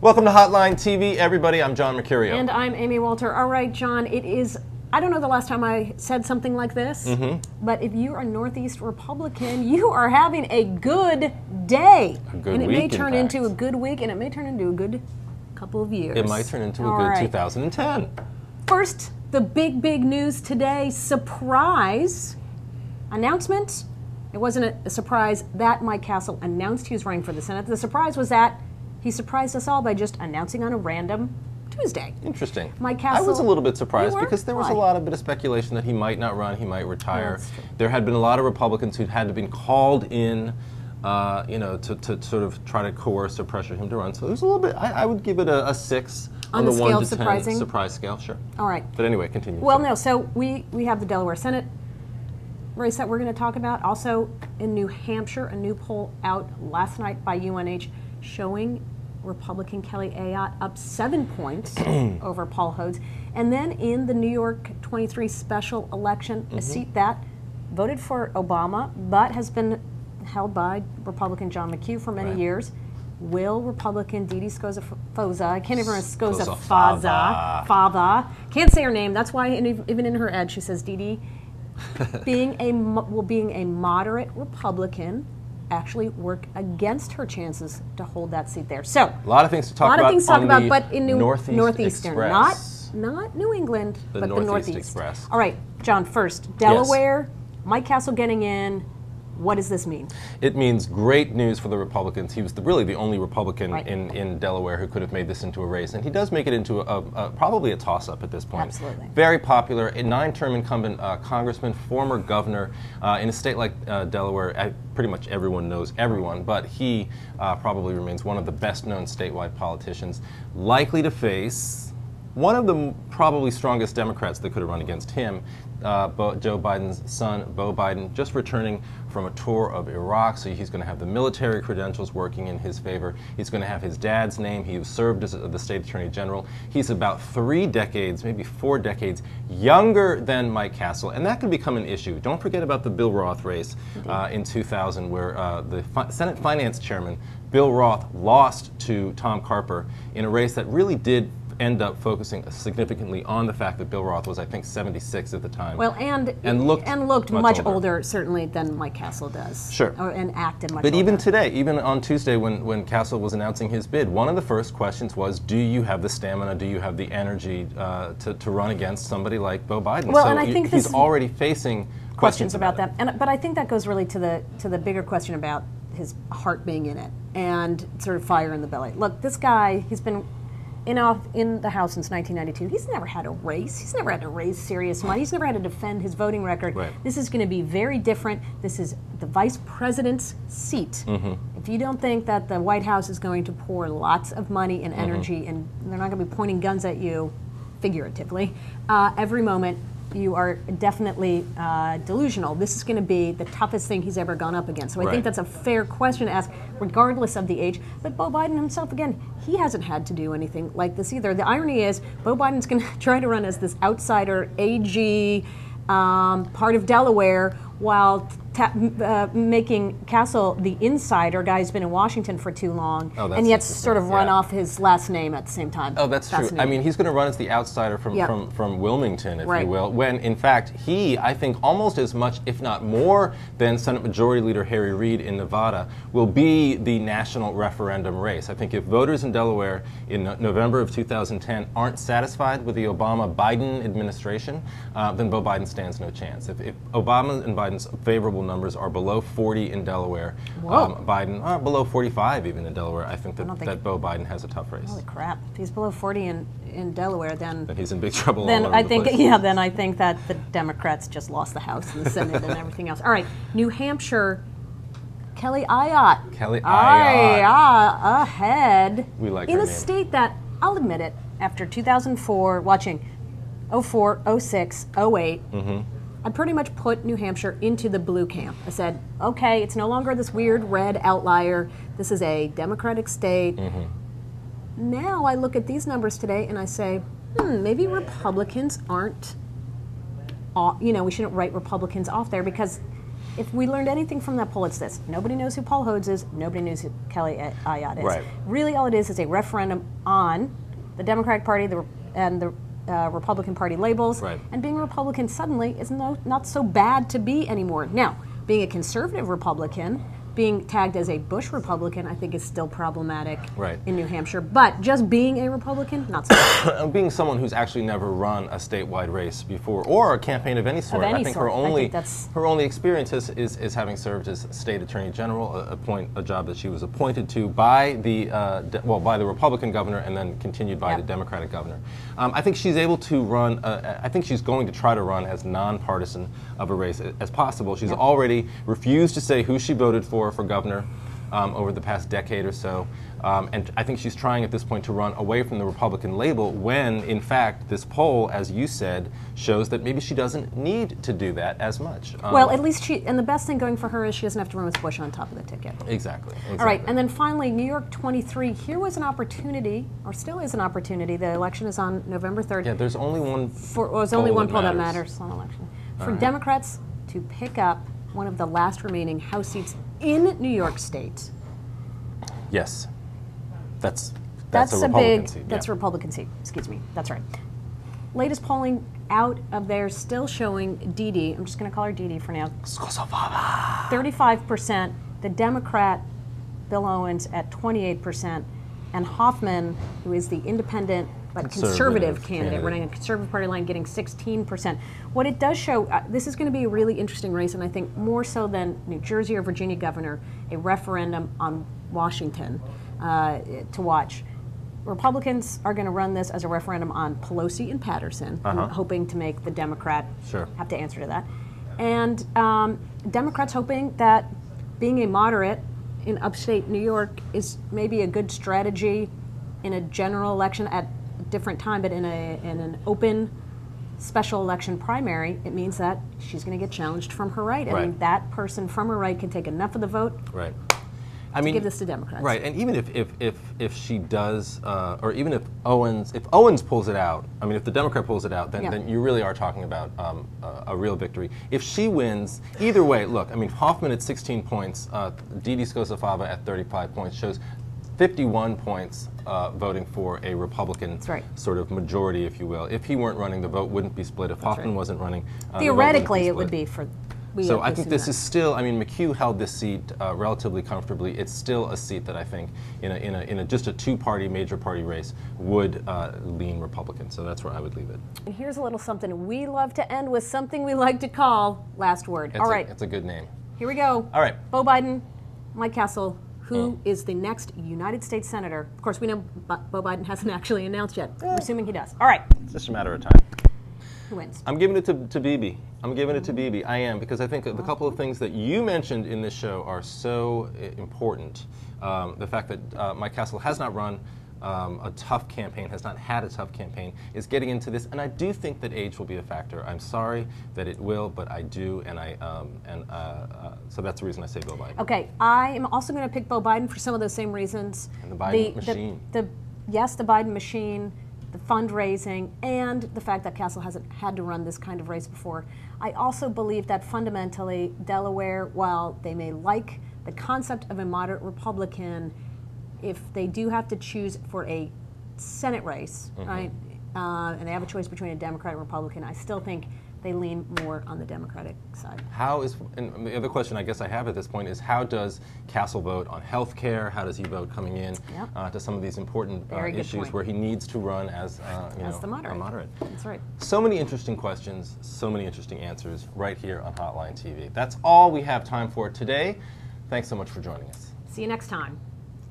Welcome to Hotline TV, everybody. I'm John Mercurio. And I'm Amy Walter. All right, John, it is, I don't know the last time I said something like this, but if you're a Northeast Republican, you are having a good day. A good and it week, may turn in fact. into a good week, and it may turn into a good couple of years. It might turn into a good 2010. First, the big news today, surprise announcement. It wasn't a surprise that Mike Castle announced he was running for the Senate. The surprise was that he surprised us all by just announcing on a random Tuesday. Interesting. Mike Castle. I was a little bit surprised because there was Why? a lot of bit of speculation that he might not run, he might retire. That's true. There had been a lot of Republicans who had been called in, to sort of try to coerce or pressure him to run. So there's a little bit. I would give it a 6 On the the 1 scale to of 10 surprising? surprise scale. Sure. All right. But anyway, continue. Well, Sorry. no, so we have the Delaware Senate race that we're going to talk about. Also in New Hampshire, a new poll out last night by UNH showing Republican Kelly Ayotte up 7 points over Paul Hodes. And then in the New York 23 special election, a seat that voted for Obama but has been held by Republican John McHugh for many years. Will Republican Didi Scozzafava, I can't even remember, Scozzafava, can't say her name, that's why even in her ad she says Didi, being a moderate Republican, actually work against her chances to hold that seat there. So a lot of things to talk about. But in Northeastern, Express. not New England, but the Northeast Express. All right, John. First, Delaware, Mike Castle getting in. What does this mean? It means great news for the Republicans. He was really the only Republican in Delaware who could have made this into a race, and he does make it into probably a toss-up at this point. Absolutely. Very popular, a 9-term incumbent congressman, former governor in a state like Delaware. Pretty much everyone knows everyone, but he probably remains one of the best-known statewide politicians, likely to face one of the probably strongest Democrats that could have run against him, Joe Biden's son, Beau Biden, just returning from a tour of Iraq, so he's going to have the military credentials working in his favor. He's going to have his dad's name. He served as the state attorney general. He's about 3 decades, maybe 4 decades, younger than Mike Castle, and that could become an issue. Don't forget about the Bill Roth race in 2000, where the Senate Finance Chairman, Bill Roth, lost to Tom Carper in a race that really did end up focusing significantly on the fact that Bill Roth was, I think, 76 at the time. Well, and looked much older, certainly, than Mike Castle does. Sure. And acted much But older. even today, even on Tuesday when Castle was announcing his bid, one of the first questions was, do you have the stamina, do you have the energy to run against somebody like Beau Biden? Well, so and I think he's already facing questions about that. But I think that goes really to the bigger question about his heart being in it and sort of fire in the belly. Look, this guy, he's been in the House since 1992. He's never had a race. He's never had to raise serious money. He's never had to defend his voting record. Right. This is going to be very different. This is the vice president's seat. If you don't think that the White House is going to pour lots of money and energy, and they're not going to be pointing guns at you, figuratively, every moment, you are definitely delusional. This is going to be the toughest thing he's ever gone up against. So I think that's a fair question to ask, regardless of the age. But Beau Biden himself, again, he hasn't had to do anything like this either. The irony is, Beau Biden's going to try to run as this outsider, AG, part of Delaware, while making Castle the insider, guy who's been in Washington for too long, and yet sort of run off his last name at the same time. Oh, that's true. I mean, he's going to run as the outsider from Wilmington, if you will, when in fact he, I think, almost as much, if not more, than Senate Majority Leader Harry Reid in Nevada, will be the national referendum race. I think if voters in Delaware in November of 2010 aren't satisfied with the Obama-Biden administration, then Beau Biden stands no chance. If Obama and Biden's favorable numbers are below 40 in Delaware, Biden below 45 even in Delaware, I think that Beau Biden has a tough race. Holy crap! If he's below 40 in Delaware, then he's in big trouble. Then all over I the think place. then I think that the Democrats just lost the House and the Senate and everything else. All right, New Hampshire, Kelly Ayotte. Kelly Ayotte. Ahead. We like in her a name. state that, I'll admit it, after 2004, watching 04, 06, 08. I pretty much put New Hampshire into the blue camp. I said, okay, it's no longer this weird red outlier. This is a Democratic state. Now I look at these numbers today and I say, maybe Republicans aren't, we shouldn't write Republicans off there, because if we learned anything from that poll, it's this. Nobody knows who Paul Hodes is. Nobody knows who Kelly Ayotte is. Right. Really, all it is a referendum on the Democratic Party and the Republican Party labels. Right. And being a Republican suddenly is not so bad to be anymore. Now, being a conservative Republican, being tagged as a Bush Republican, I think is still problematic in New Hampshire. But just being a Republican, not so bad. Being someone who's actually never run a statewide race before, or a campaign of any sort, I think her only experience is having served as state attorney general, a job that she was appointed to by the by the Republican governor and then continued by the Democratic governor. I think she's able to run. I think she's going to try to run as nonpartisan of a race as possible. She's already refused to say who she voted for governor over the past decade or so. And I think she's trying at this point to run away from the Republican label when, in fact, this poll, as you said, shows that maybe she doesn't need to do that as much. Well, at least and the best thing going for her is she doesn't have to run with Bush on top of the ticket. Exactly. All right, and then finally, New York 23, here was an opportunity, or still is an opportunity. The election is on November 3rd. Yeah, there's only one there's only one poll that matters on election. For Democrats to pick up one of the last remaining House seats in New York State. Yes. That's a Republican seat. That's a Republican seat, excuse me. That's right. Latest polling out of there still showing Dee, I'm just going to call her Dee for now. Scozzafava. 35%. The Democrat, Bill Owens, at 28%. And Hoffman, who is the independent but conservative candidate, running a conservative party line, getting 16%. What it does show, this is going to be a really interesting race, and I think more so than New Jersey or Virginia governor, a referendum on Washington to watch. Republicans are going to run this as a referendum on Pelosi and Patterson, hoping to make the Democrat have to answer to that. And Democrats hoping that being a moderate in upstate New York is maybe a good strategy in a general election at a different time, but in an open special election primary, it means that she's going to get challenged from her right, and that person from her right can take enough of the vote. Right. To give this to Democrats. Right, and even if she does, or even if Owens pulls it out, I mean, if the Democrat pulls it out, then you really are talking about a real victory. If she wins, either way, look, I mean, Hoffman at 16 points, Dee Scozzafava at 35 points shows 51 points voting for a Republican sort of majority, if you will. If he weren't running, the vote wouldn't be split. If Hoffman wasn't running, theoretically, it would be for. So I think this is still. I mean, McHugh held this seat relatively comfortably. It's still a seat that I think, in just a two-party major party race, would lean Republican. So that's where I would leave it. And here's a little something we love to end with, something we like to call last word. All right, it's a good name. Here we go. All right, Beau Biden, Mike Castle. Who is the next United States Senator? Of course, we know Beau Biden hasn't actually announced yet. We're assuming he does. All right. It's just a matter of time. Who wins? I'm giving it to Bibi. I'm giving it to Bibi. I am, because I think the couple of things that you mentioned in this show are so important. The fact that Mike Castle has not run a tough campaign, has not had a tough campaign, is getting into this, and I do think that age will be a factor. I'm sorry that it will, but I do, so that's the reason I say Beau Biden. Okay, I am also going to pick Beau Biden for some of those same reasons. And the Biden machine. Yes, the Biden machine, the fundraising, and the fact that Castle hasn't had to run this kind of race before. I also believe that fundamentally, Delaware, while they may like the concept of a moderate Republican, if they do have to choose for a Senate race, right, and they have a choice between a Democrat and Republican, I still think they lean more on the Democratic side. And the other question I guess I have at this point is, how does Castle vote on health care? How does he vote coming in to some of these important issues where he needs to run as the moderate. a moderate? That's right. So many interesting questions, so many interesting answers right here on Hotline TV. That's all we have time for today. Thanks so much for joining us. See you next time.